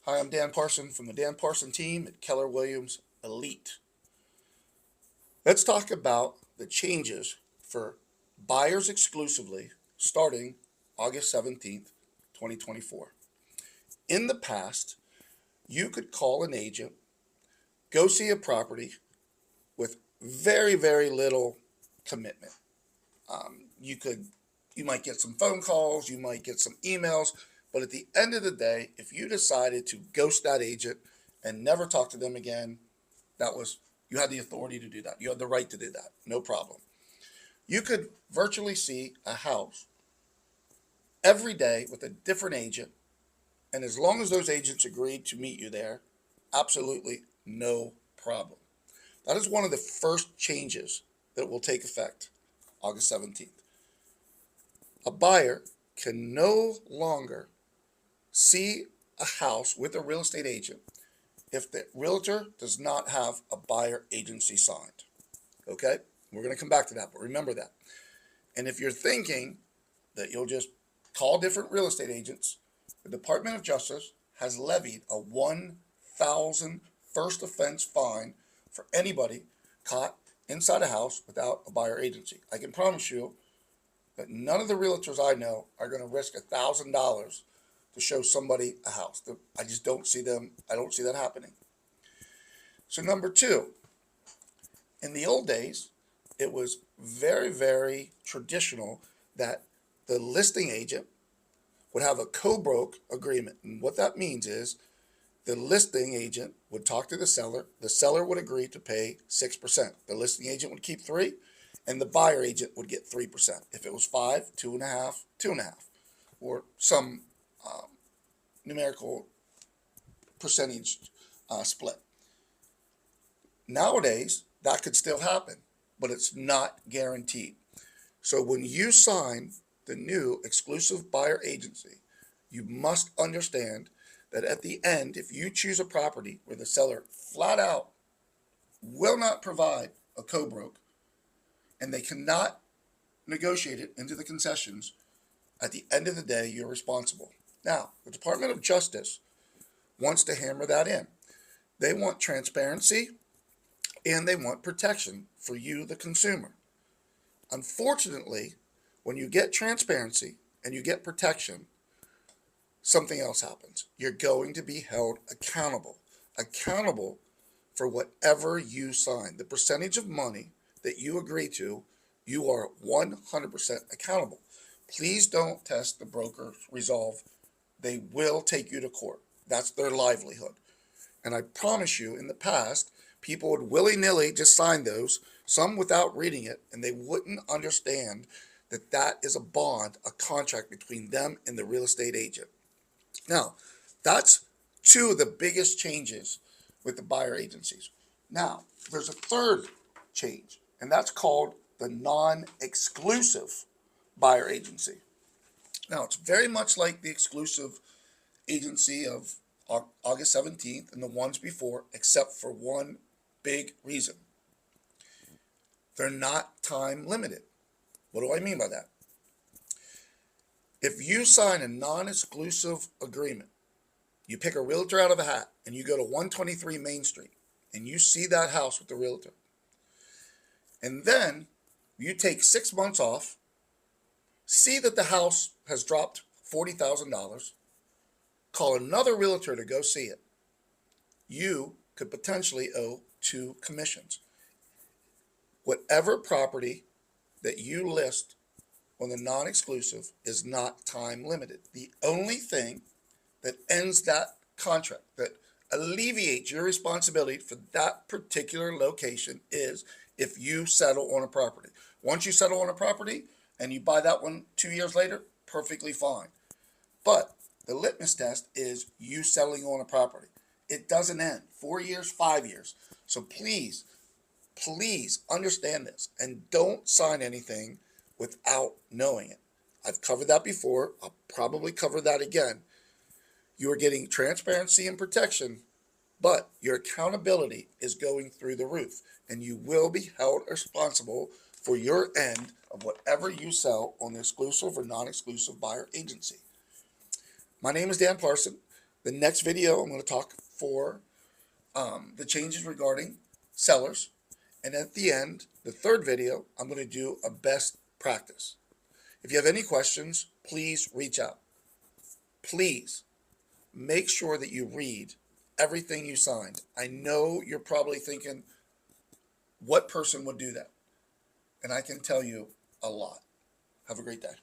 Hi, I'm Dan Parson from the Dan Parson team at Keller Williams Elite. Let's talk about the changes for buyers exclusively starting August 17th, 2024. In the past, you could call an agent, go see a property with very, very little commitment. You could, you might get some phone calls, you might get some emails, but at the end of the day, if you decided to ghost that agent and never talk to them again, that was, you had the authority to do that. You had the right to do that. No problem. You could virtually see a house every day with a different agent, and as long as those agents agreed to meet you there, absolutely no problem. That is one of the first changes that will take effect August 17th. A buyer can no longer see a house with a real estate agent if the realtor does not have a buyer agency signed. Okay? We're going to come back to that, but remember that. And if you're thinking that you'll just call different real estate agents, the Department of Justice has levied a 1,000 first offense fine for anybody caught inside a house without a buyer agency. I can promise you that none of the realtors I know are going to risk $1,000 to show somebody a house. I just don't see them. I don't see that happening. So number two, in the old days, it was very, very traditional that the listing agent would have a co-broke agreement. And what that means is the listing agent would talk to the seller would agree to pay 6%. The listing agent would keep 3%, and the buyer agent would get 3%. If it was 5, 2.5, 2.5, or some numerical percentage split. Nowadays, that could still happen, but it's not guaranteed. So when you sign the new exclusive buyer agency, you must understand that at the end, if you choose a property where the seller flat out will not provide a co-broke and they cannot negotiate it into the concessions, at the end of the day, you're responsible. Now, the Department of Justice wants to hammer that in. They want transparency and they want protection for you, the consumer. Unfortunately, when you get transparency and you get protection, something else happens. You're going to be held accountable for whatever you sign. The percentage of money that you agree to, you are 100% accountable. Please don't test the broker's resolve. They will take you to court. That's their livelihood. And I promise you, in the past, people would willy-nilly just sign those, some without reading it, and they wouldn't understand that that is a bond, a contract between them and the real estate agent. Now, that's two of the biggest changes with the buyer agencies. Now, there's a third change, and that's called the non-exclusive buyer agency. Now, it's very much like the exclusive agency of August 17th and the ones before, except for one big reason. They're not time limited. What do I mean by that? If you sign a non-exclusive agreement, you pick a realtor out of a hat and you go to 123 Main Street and you see that house with the realtor, and then you take 6 months off, see that the house has dropped $40,000, call another realtor to go see it, you could potentially owe 2 commissions. Whatever property that you list on the non-exclusive is not time limited. The only thing that ends that contract, that alleviates your responsibility for that particular location, is if you settle on a property. Once you settle on a property and you buy that one 2 years later, perfectly fine. But the litmus test is you settling on a property. It doesn't end. 4 years, 5 years. So please, please understand this and don't sign anything without knowing it. I've covered that before. I'll probably cover that again. You are getting transparency and protection, but your accountability is going through the roof, and you will be held responsible for your end of whatever you sell on the exclusive or non-exclusive buyer agency. My name is Dan Parson. The next video, I'm going to talk for the changes regarding sellers. And at the end, the third video, I'm going to do a best practice. If you have any questions, please reach out. Please make sure that you read everything you signed. I know you're probably thinking, what person would do that? And I can tell you a lot. Have a great day.